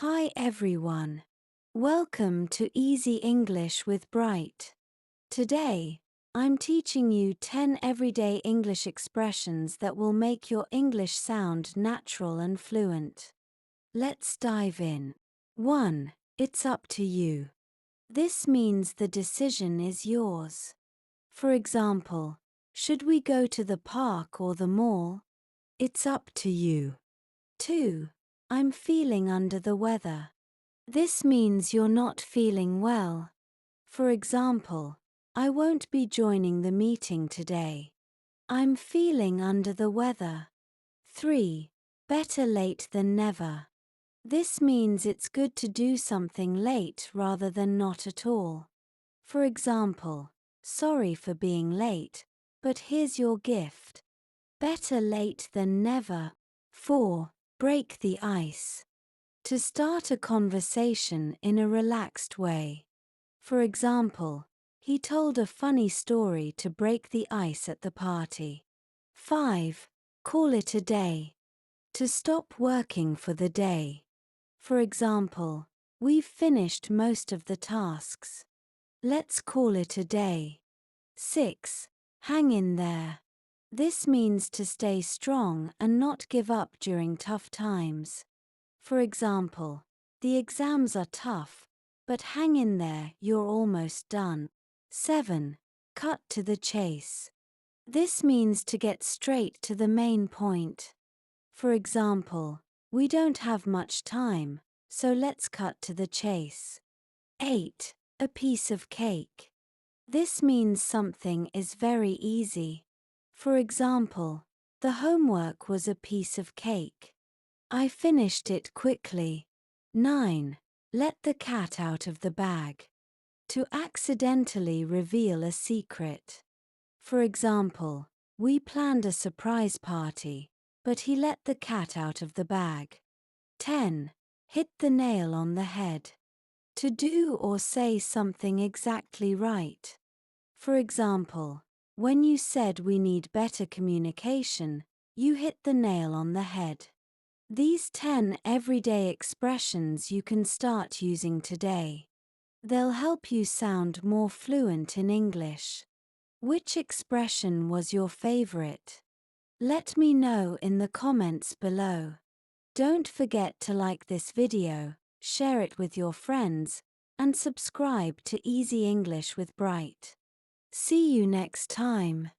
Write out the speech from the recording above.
Hi everyone. Welcome to Easy English with Bright. Today, I'm teaching you 10 everyday English expressions that will make your English sound natural and fluent. Let's dive in. 1. It's up to you. This means the decision is yours. For example, should we go to the park or the mall? It's up to you. 2. I'm feeling under the weather. This means you're not feeling well. For example, I won't be joining the meeting today. I'm feeling under the weather. 3. Better late than never. This means it's good to do something late rather than not at all. For example, sorry for being late, but here's your gift. Better late than never. 4. Break the ice. To start a conversation in a relaxed way. For example, he told a funny story to break the ice at the party. 5. Call it a day. To stop working for the day. For example, we've finished most of the tasks. Let's call it a day. 6. Hang in there. This means to stay strong and not give up during tough times. For example, the exams are tough, but hang in there, you're almost done. 7. Cut to the chase. This means to get straight to the main point. For example, we don't have much time, so let's cut to the chase. 8. A piece of cake. This means something is very easy. For example, the homework was a piece of cake. I finished it quickly. 9. Let the cat out of the bag. To accidentally reveal a secret. For example, we planned a surprise party, but he let the cat out of the bag. 10. Hit the nail on the head. To do or say something exactly right. For example, when you said we need better communication, you hit the nail on the head. These 10 everyday expressions you can start using today. They'll help you sound more fluent in English. Which expression was your favorite? Let me know in the comments below. Don't forget to like this video, share it with your friends, and subscribe to Easy English with Bright. See you next time.